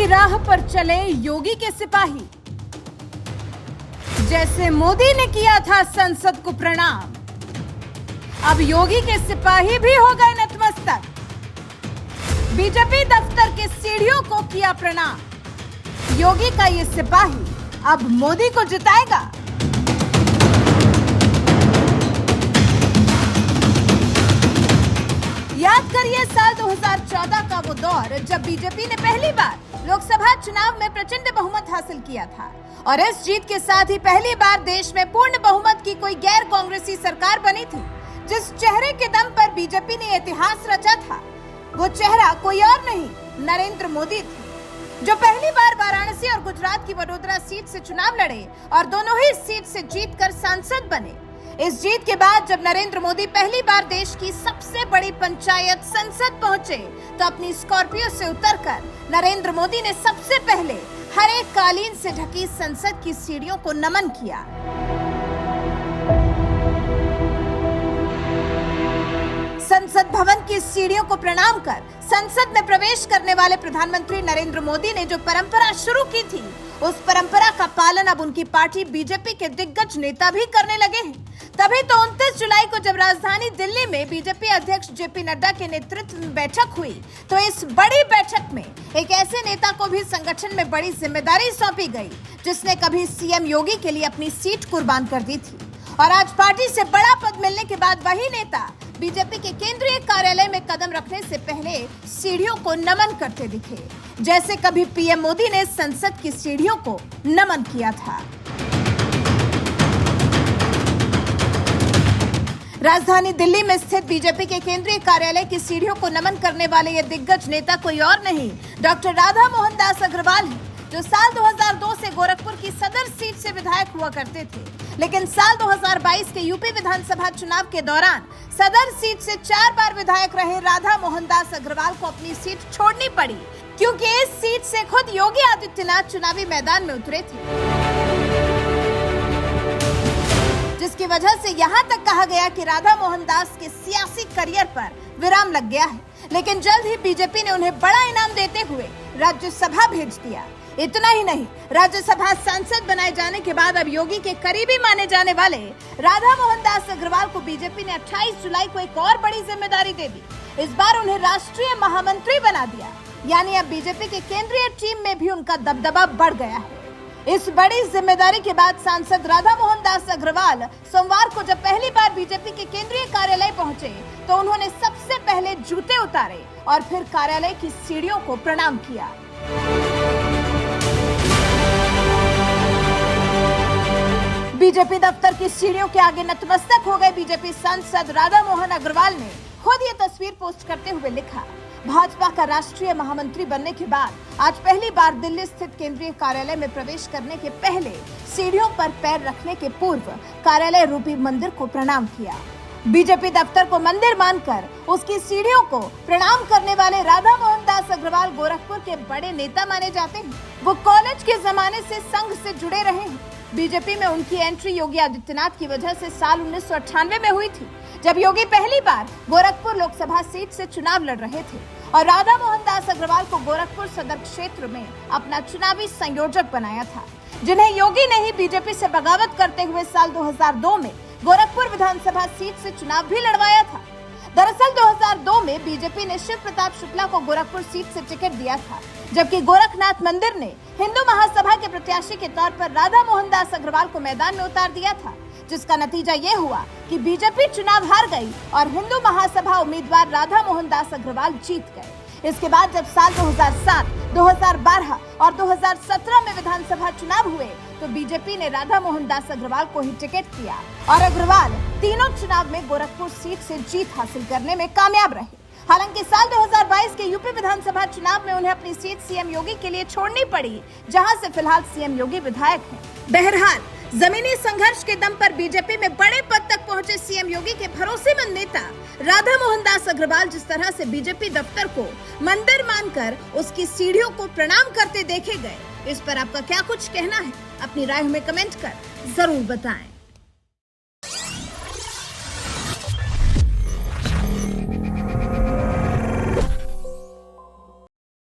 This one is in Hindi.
राह पर चले योगी के सिपाही। जैसे मोदी ने किया था संसद को प्रणाम, अब योगी के सिपाही भी हो गए नतमस्तक। बीजेपी दफ्तर के सीढ़ियों को किया प्रणाम। योगी का ये सिपाही अब मोदी को जिताएगा। याद करिए साल 2014 का वो दौर जब बीजेपी ने पहली बार लोकसभा चुनाव में प्रचंड बहुमत हासिल किया था और इस जीत के साथ ही पहली बार देश में पूर्ण बहुमत की कोई गैर कांग्रेसी सरकार बनी थी। जिस चेहरे के दम पर बीजेपी ने इतिहास रचा था, वो चेहरा कोई और नहीं, नरेंद्र मोदी थे, जो पहली बार वाराणसी और गुजरात की वडोदरा सीट से चुनाव लड़े और दोनों ही सीट से जीतकर सांसद बने। इस जीत के बाद जब नरेंद्र मोदी पहली बार देश की सबसे बड़ी पंचायत संसद पहुंचे, तो अपनी स्कॉर्पियो से उतरकर नरेंद्र मोदी ने सबसे पहले हरे कालीन से ढकी संसद की सीढ़ियों को नमन किया। संसद भवन की सीढ़ियों को प्रणाम कर संसद में प्रवेश करने वाले प्रधानमंत्री नरेंद्र मोदी ने जो परंपरा शुरू की थी, उस परंपरा का पालन अब उनकी पार्टी बीजेपी के दिग्गज नेता भी करने लगे हैं। तभी तो 29 जुलाई को जब राजधानी दिल्ली में बीजेपी अध्यक्ष जेपी नड्डा के नेतृत्व में बैठक हुई, तो इस बड़ी बैठक में एक ऐसे नेता को भी संगठन में बड़ी जिम्मेदारी सौंपी गई, जिसने कभी सीएम योगी के लिए अपनी सीट कुर्बान कर दी थी। और आज पार्टी से बड़ा पद मिलने के बाद वही नेता बीजेपी के केंद्रीय कार्यालय में कदम रखने से पहले सीढ़ियों को नमन करते दिखे, जैसे कभी पीएम मोदी ने संसद की सीढ़ियों को नमन किया था। राजधानी दिल्ली में स्थित बीजेपी के केंद्रीय कार्यालय की सीढ़ियों को नमन करने वाले ये दिग्गज नेता कोई और नहीं, डॉक्टर राधा मोहन दास अग्रवाल हैं, जो साल 2002 से गोरखपुर की सदर सीट से विधायक हुआ करते थे। लेकिन साल 2022 के यूपी विधानसभा चुनाव के दौरान सदर सीट से 4 बार विधायक रहे राधा मोहन दास अग्रवाल को अपनी सीट छोड़नी पड़ी, क्योंकि इस सीट से खुद योगी आदित्यनाथ चुनावी मैदान में उतरे थे, जिसकी वजह से यहाँ तक कहा गया कि राधा मोहन दास के सियासी करियर पर विराम लग गया है। लेकिन जल्द ही बीजेपी ने उन्हें बड़ा इनाम देते हुए राज्यसभा भेज दिया। इतना ही नहीं, राज्यसभा सांसद बनाए जाने के बाद अब योगी के करीबी माने जाने वाले राधा मोहन दास अग्रवाल को बीजेपी ने 28 जुलाई को एक और बड़ी जिम्मेदारी दे दी। इस बार उन्हें राष्ट्रीय महामंत्री बना दिया, यानी अब बीजेपी के केंद्रीय टीम में भी उनका दबदबा बढ़ गया है। इस बड़ी जिम्मेदारी के बाद सांसद राधा मोहन दास अग्रवाल सोमवार को जब पहली बार बीजेपी के केंद्रीय कार्यालय पहुंचे, तो उन्होंने सबसे पहले जूते उतारे और फिर कार्यालय की सीढ़ियों को प्रणाम किया। बीजेपी दफ्तर की सीढ़ियों के आगे नतमस्तक हो गए बीजेपी सांसद राधा मोहन अग्रवाल ने खुद ये तस्वीर पोस्ट करते हुए लिखा, भाजपा का राष्ट्रीय महामंत्री बनने के बाद आज पहली बार दिल्ली स्थित केंद्रीय कार्यालय में प्रवेश करने के पहले सीढ़ियों पर पैर रखने के पूर्व कार्यालय रूपी मंदिर को प्रणाम किया। बीजेपी दफ्तर को मंदिर मानकर उसकी सीढ़ियों को प्रणाम करने वाले राधा मोहन दास अग्रवाल गोरखपुर के बड़े नेता माने जाते हैं। वो कॉलेज के जमाने से संघ से जुड़े रहे हैं। बीजेपी में उनकी एंट्री योगी आदित्यनाथ की वजह से साल 1998 में हुई थी, जब योगी पहली बार गोरखपुर लोकसभा सीट से चुनाव लड़ रहे थे और राधा मोहन दास अग्रवाल को गोरखपुर सदर क्षेत्र में अपना चुनावी संयोजक बनाया था, जिन्हें योगी ने ही बीजेपी से बगावत करते हुए साल 2002 में गोरखपुर विधानसभा सीट से चुनाव भी लड़वाया था। दरअसल 2002 में बीजेपी ने शिव प्रताप शुक्ला को गोरखपुर सीट से टिकट दिया था, जबकि गोरखनाथ मंदिर ने हिंदू महासभा के प्रत्याशी के तौर पर राधा मोहन दास अग्रवाल को मैदान में उतार दिया था, जिसका नतीजा ये हुआ कि बीजेपी चुनाव हार गई और हिंदू महासभा उम्मीदवार राधा मोहन दास अग्रवाल जीत गए। इसके बाद जब साल 2007, 2012 और 2017 में विधानसभा चुनाव हुए, तो बीजेपी ने राधा मोहन दास अग्रवाल को ही टिकट दिया और अग्रवाल तीनों चुनाव में गोरखपुर सीट से जीत हासिल करने में कामयाब रहे। हालांकि साल 2022 के यूपी विधानसभा चुनाव में उन्हें अपनी सीट सीएम योगी के लिए छोड़नी पड़ी, जहां से फिलहाल सीएम योगी विधायक हैं। बहरहाल जमीनी संघर्ष के दम पर बीजेपी में बड़े पद तक पहुंचे सीएम योगी के भरोसेमंद नेता राधा मोहन दास अग्रवाल जिस तरह से बीजेपी दफ्तर को मंदिर मानकर उसकी सीढ़ियों को प्रणाम करते देखे गए, इस पर आपका क्या कुछ कहना है? अपनी राय हमें कमेंट कर जरूर बताएं।